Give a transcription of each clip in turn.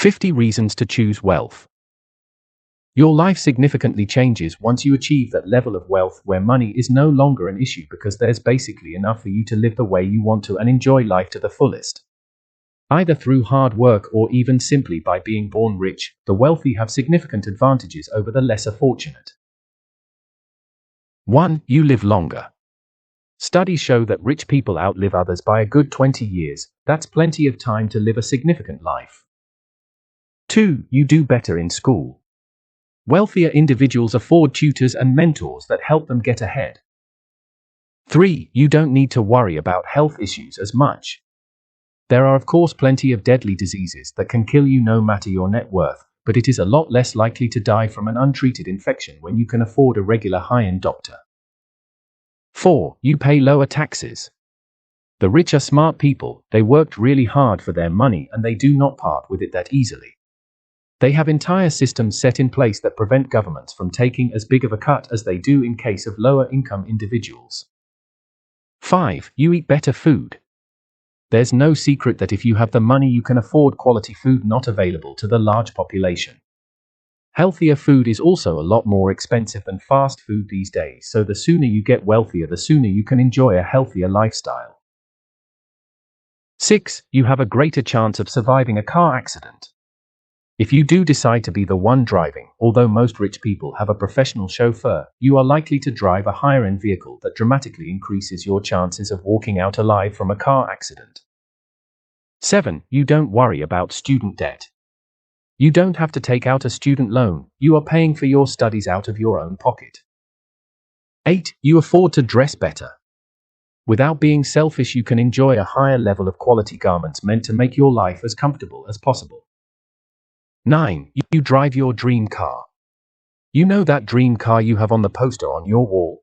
50 reasons to choose wealth. Your life significantly changes once you achieve that level of wealth where money is no longer an issue because there's basically enough for you to live the way you want to and enjoy life to the fullest. Either through hard work or even simply by being born rich, the wealthy have significant advantages over the lesser fortunate. 1. You live longer. Studies show that rich people outlive others by a good 20 years. That's plenty of time to live a significant life. 2. You do better in school. Wealthier individuals afford tutors and mentors that help them get ahead. 3. You don't need to worry about health issues as much. There are of course plenty of deadly diseases that can kill you no matter your net worth, but it is a lot less likely to die from an untreated infection when you can afford a regular high-end doctor. 4. You pay lower taxes. The rich are smart people, they worked really hard for their money and they do not part with it that easily. They have entire systems set in place that prevent governments from taking as big of a cut as they do in case of lower income individuals. 5. You eat better food. There's no secret that if you have the money you can afford quality food not available to the large population. Healthier food is also a lot more expensive than fast food these days, so the sooner you get wealthier the sooner you can enjoy a healthier lifestyle. 6. You have a greater chance of surviving a car accident. If you do decide to be the one driving, although most rich people have a professional chauffeur, you are likely to drive a higher-end vehicle that dramatically increases your chances of walking out alive from a car accident. 7. You don't worry about student debt. You don't have to take out a student loan, you are paying for your studies out of your own pocket. 8. You afford to dress better. Without being selfish, you can enjoy a higher level of quality garments meant to make your life as comfortable as possible. 9. You drive your dream car. You know that dream car you have on the poster on your wall?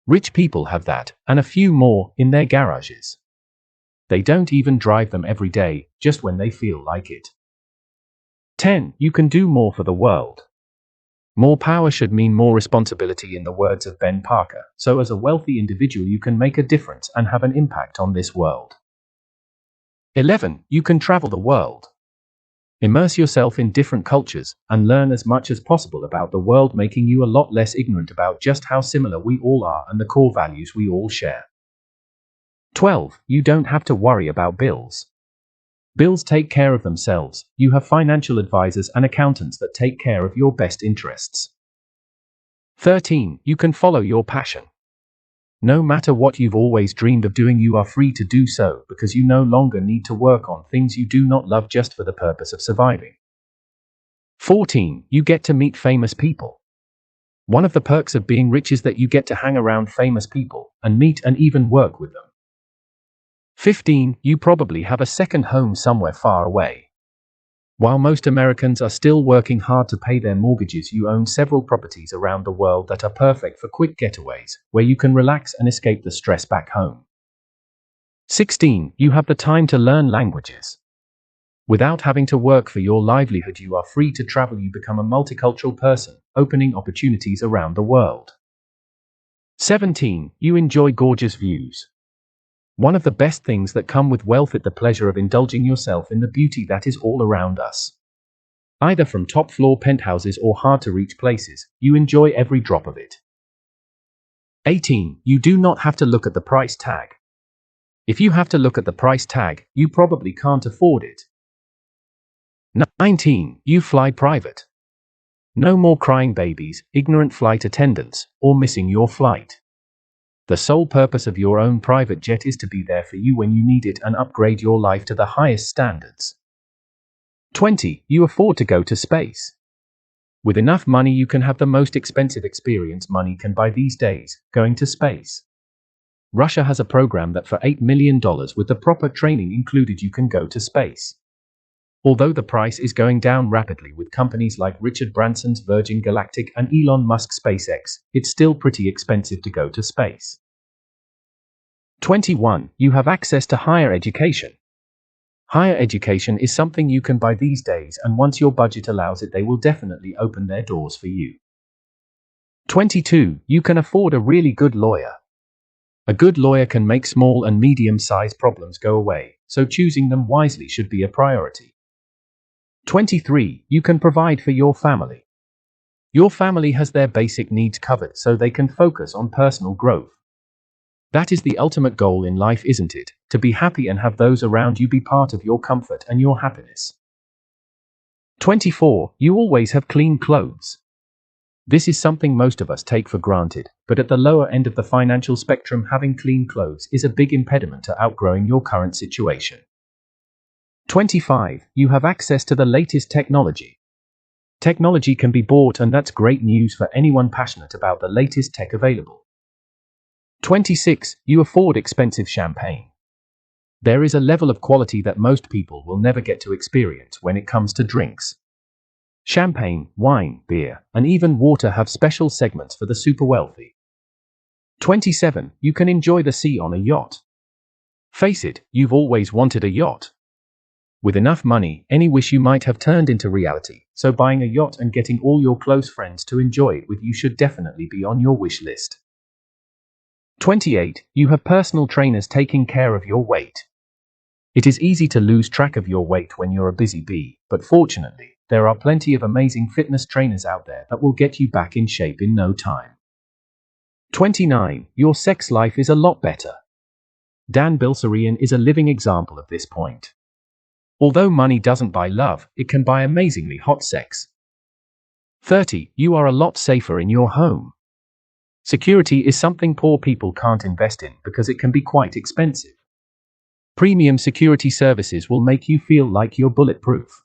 Rich people have that, and a few more, in their garages. They don't even drive them every day, just when they feel like it. 10. You can do more for the world. More power should mean more responsibility in the words of Ben Parker, so as a wealthy individual you can make a difference and have an impact on this world. 11. You can travel the world. Immerse yourself in different cultures, and learn as much as possible about the world, making you a lot less ignorant about just how similar we all are and the core values we all share. 12. You don't have to worry about bills. Bills take care of themselves, you have financial advisors and accountants that take care of your best interests. 13. You can follow your passion. No matter what you've always dreamed of doing, you are free to do so because you no longer need to work on things you do not love just for the purpose of surviving. 14. You get to meet famous people. One of the perks of being rich is that you get to hang around famous people and meet and even work with them. 15. You probably have a second home somewhere far away. While most Americans are still working hard to pay their mortgages, you own several properties around the world that are perfect for quick getaways, where you can relax and escape the stress back home. 16. You have the time to learn languages. Without having to work for your livelihood, you are free to travel. You become a multicultural person, opening opportunities around the world. 17. You enjoy gorgeous views. One of the best things that come with wealth is the pleasure of indulging yourself in the beauty that is all around us. Either from top-floor penthouses or hard-to-reach places, you enjoy every drop of it. 18. You do not have to look at the price tag. If you have to look at the price tag, you probably can't afford it. 19. You fly private. No more crying babies, ignorant flight attendants, or missing your flight. The sole purpose of your own private jet is to be there for you when you need it and upgrade your life to the highest standards. 20. You afford to go to space. With enough money you can have the most expensive experience money can buy these days, going to space. Russia has a program that for $8 million with the proper training included you can go to space. Although the price is going down rapidly with companies like Richard Branson's Virgin Galactic and Elon Musk's SpaceX, it's still pretty expensive to go to space. 21. You have access to higher education. Higher education is something you can buy these days, and once your budget allows it, they will definitely open their doors for you. 22. You can afford a really good lawyer. A good lawyer can make small and medium-sized problems go away, so choosing them wisely should be a priority. 23. You can provide for your family. Your family has their basic needs covered so they can focus on personal growth. That is the ultimate goal in life, isn't it? To be happy and have those around you be part of your comfort and your happiness. 24. You always have clean clothes. This is something most of us take for granted, but at the lower end of the financial spectrum, having clean clothes is a big impediment to outgrowing your current situation. 25. You have access to the latest technology. Technology can be bought, and that's great news for anyone passionate about the latest tech available. 26. You afford expensive champagne. There is a level of quality that most people will never get to experience when it comes to drinks. Champagne, wine, beer, and even water have special segments for the super wealthy. 27. You can enjoy the sea on a yacht. Face it, you've always wanted a yacht. With enough money, any wish you might have turned into reality, so buying a yacht and getting all your close friends to enjoy it with you should definitely be on your wish list. 28. You have personal trainers taking care of your weight. It is easy to lose track of your weight when you're a busy bee, but fortunately, there are plenty of amazing fitness trainers out there that will get you back in shape in no time. 29. Your sex life is a lot better. Dan Bilzerian is a living example of this point. Although money doesn't buy love, it can buy amazingly hot sex. 30. You are a lot safer in your home. Security is something poor people can't invest in because it can be quite expensive. Premium security services will make you feel like you're bulletproof.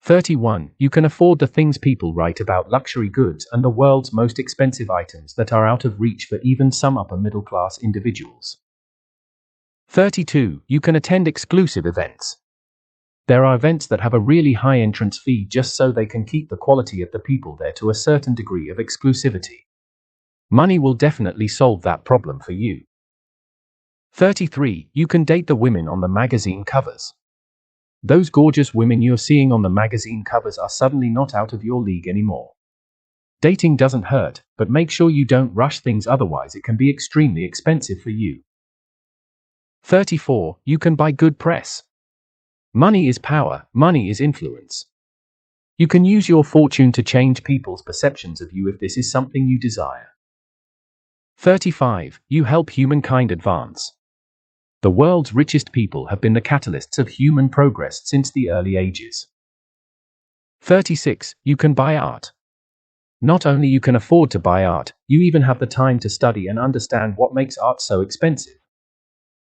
31. You can afford the things people write about: luxury goods and the world's most expensive items that are out of reach for even some upper middle class individuals. 32. You can attend exclusive events. There are events that have a really high entrance fee just so they can keep the quality of the people there to a certain degree of exclusivity. Money will definitely solve that problem for you. 33. You can date the women on the magazine covers. Those gorgeous women you're seeing on the magazine covers are suddenly not out of your league anymore. Dating doesn't hurt, but make sure you don't rush things, otherwise it can be extremely expensive for you. 34. You can buy good press. Money is power, money is influence. You can use your fortune to change people's perceptions of you if this is something you desire. 35. You help humankind advance. The world's richest people have been the catalysts of human progress since the early ages. 36. You can buy art. Not only you can afford to buy art, you even have the time to study and understand what makes art so expensive.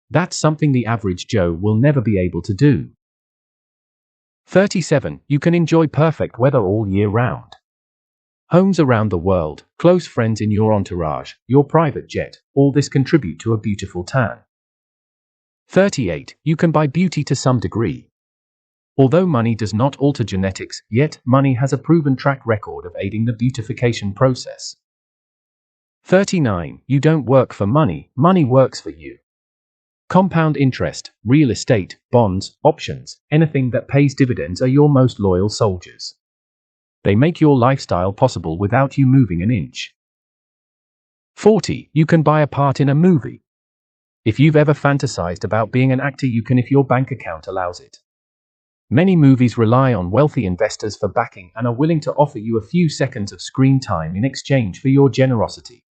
That's something the average Joe will never be able to do. 37. You can enjoy perfect weather all year round. Homes around the world, close friends in your entourage, your private jet, all this contribute to a beautiful tan. 38. You can buy beauty to some degree. Although money does not alter genetics, yet money has a proven track record of aiding the beautification process. 39. You don't work for money, money works for you. Compound interest, real estate, bonds, options, anything that pays dividends are your most loyal soldiers. They make your lifestyle possible without you moving an inch. 40. You can buy a part in a movie. If you've ever fantasized about being an actor, you can if your bank account allows it. Many movies rely on wealthy investors for backing and are willing to offer you a few seconds of screen time in exchange for your generosity.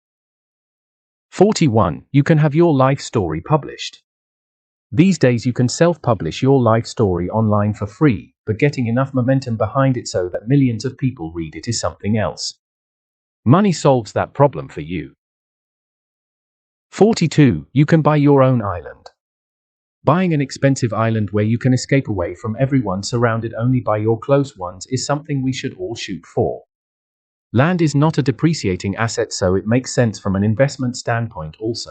41. You can have your life story published. These days you can self-publish your life story online for free, but getting enough momentum behind it so that millions of people read it is something else. Money solves that problem for you. 42. You can buy your own island. Buying an expensive island where you can escape away from everyone, surrounded only by your close ones, is something we should all shoot for. Land is not a depreciating asset, so it makes sense from an investment standpoint also.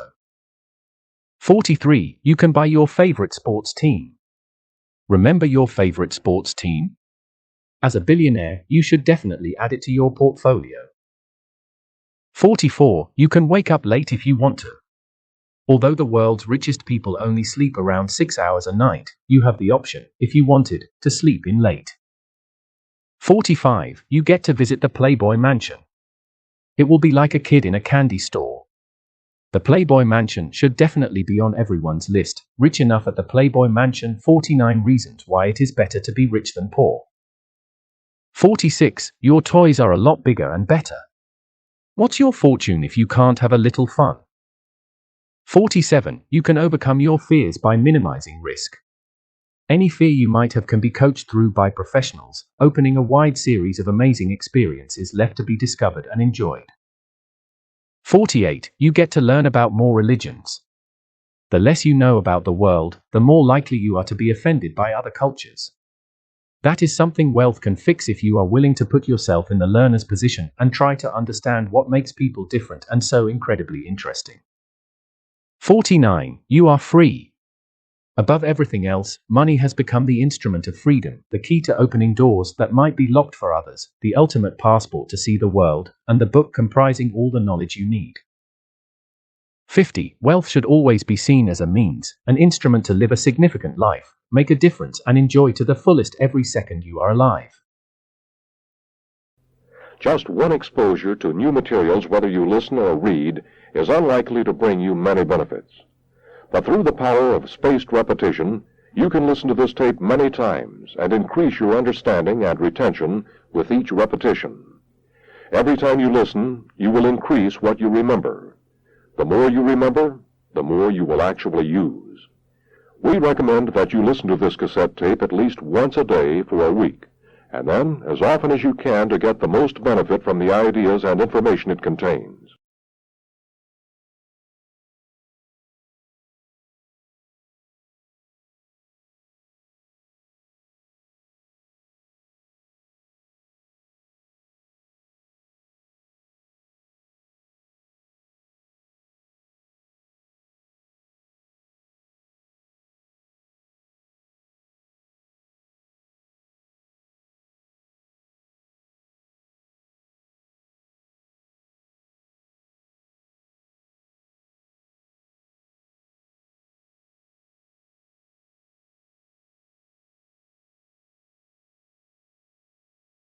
43. You can buy your favorite sports team. Remember your favorite sports team? As a billionaire, you should definitely add it to your portfolio. 44. You can wake up late if you want to. Although the world's richest people only sleep around 6 hours a night, you have the option, if you wanted, to sleep in late. 45. You get to visit the Playboy Mansion. It will be like a kid in a candy store. The Playboy Mansion should definitely be on everyone's list. Rich enough at the Playboy Mansion. 49 reasons why it is better to be rich than poor. 46. Your toys are a lot bigger and better. What's your fortune if you can't have a little fun? 47. You can overcome your fears by minimizing risk. Any fear you might have can be coached through by professionals, opening a wide series of amazing experiences left to be discovered and enjoyed. 48. You get to learn about more religions. The less you know about the world, the more likely you are to be offended by other cultures. That is something wealth can fix if you are willing to put yourself in the learner's position and try to understand what makes people different and so incredibly interesting. 49. You are free. Above everything else, money has become the instrument of freedom, the key to opening doors that might be locked for others, the ultimate passport to see the world, and the book comprising all the knowledge you need. 50. Wealth should always be seen as a means, an instrument to live a significant life, make a difference, and enjoy to the fullest every second you are alive. Just one exposure to new materials, whether you listen or read, is unlikely to bring you many benefits. But through the power of spaced repetition, you can listen to this tape many times and increase your understanding and retention with each repetition. Every time you listen, you will increase what you remember. The more you remember, the more you will actually use. We recommend that you listen to this cassette tape at least once a day for a week, and then as often as you can to get the most benefit from the ideas and information it contains.